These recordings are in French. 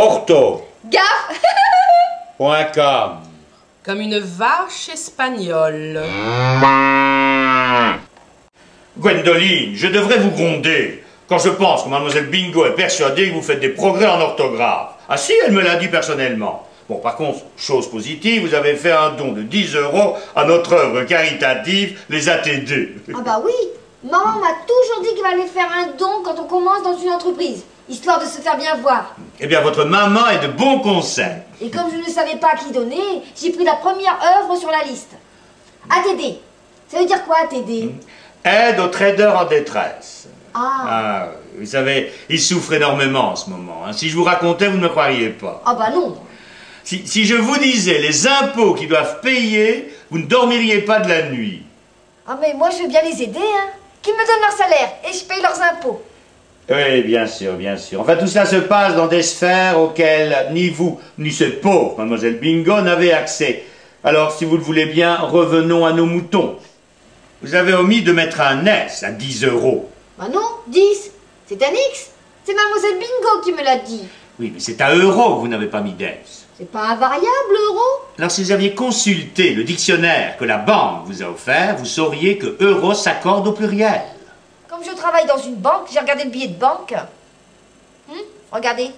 Ortho.com. Comme une vache espagnole. Gwendoline, je devrais vous gronder quand je pense que mademoiselle Bingo est persuadée que vous faites des progrès en orthographe. Ah si, elle me l'a dit personnellement. Bon, par contre, chose positive, vous avez fait un don de 10 € à notre œuvre caritative, les ATD. Ah bah oui, maman m'a toujours dit qu'il fallait faire un don quand on commence dans une entreprise, histoire de se faire bien voir. Eh bien, votre maman est de bons conseils. Et comme je ne savais pas à qui donner, j'ai pris la première œuvre sur la liste. ATD. Ça veut dire quoi, ATD? Aide aux traders en détresse. Ah. Vous savez, ils souffrent énormément en ce moment. Hein. Si je vous racontais, vous ne me croiriez pas. Ah bah non. Si je vous disais les impôts qu'ils doivent payer, vous ne dormiriez pas de la nuit. Ah mais moi je veux bien les aider, hein. Qu'ils me donnent leur salaire et je paye leurs impôts. Oui, bien sûr, bien sûr. Enfin, tout cela se passe dans des sphères auxquelles ni vous, ni cette pauvre mademoiselle Bingo n'avez accès. Alors, si vous le voulez bien, revenons à nos moutons. Vous avez omis de mettre un S à 10 €. Bah non, 10. C'est un X. C'est mademoiselle Bingo qui me l'a dit. Oui, mais c'est à euro que vous n'avez pas mis d'S. C'est pas un variable, euro? Alors, si vous aviez consulté le dictionnaire que la banque vous a offert, vous sauriez que euro s'accorde au pluriel. Comme je travaille dans une banque, j'ai regardé le billet de banque. Regardez.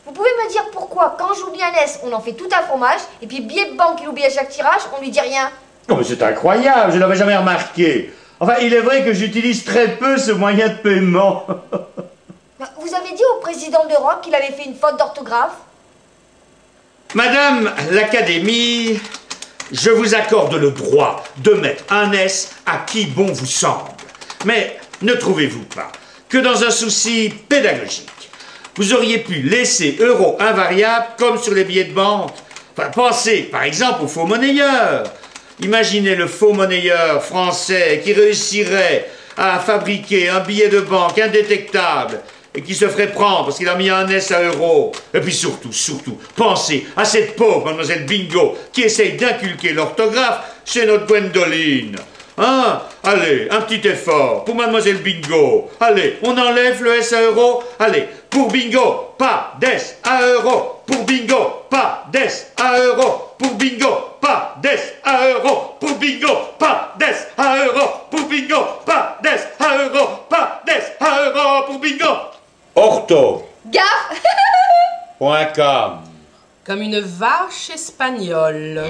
Vous pouvez me dire pourquoi, quand j'oublie un S, on en fait tout un fromage, et puis billet de banque qu'il oublie à chaque tirage, on lui dit rien? Oh, mais c'est incroyable, je ne l'avais jamais remarqué. Enfin, il est vrai que j'utilise très peu ce moyen de paiement. Vous avez dit au président de l'Europe qu'il avait fait une faute d'orthographe? Madame l'Académie, je vous accorde le droit de mettre un S à qui bon vous semble. Mais ne trouvez-vous pas que dans un souci pédagogique, vous auriez pu laisser euro invariable comme sur les billets de banque? Enfin, pensez par exemple aux faux monnayeurs. Imaginez le faux monnayeur français qui réussirait à fabriquer un billet de banque indétectable et qui se ferait prendre parce qu'il a mis un S à euro. Et puis surtout, pensez à cette pauvre mademoiselle Bingo qui essaye d'inculquer l'orthographe chez notre Gwendoline. Hein? Allez, un petit effort pour mademoiselle Bingo. Allez, on enlève le S à euro. Allez, pour Bingo, pas d'S à euro. Pour Bingo, pas d'S à euro. Pour Bingo, pas d'S à euro. Pour Bingo, pas d'S à euro. Pour Bingo, pas d'S à euro. Pas d'S à euro. Pour Bingo. Ortho.com. Comme une vache espagnole.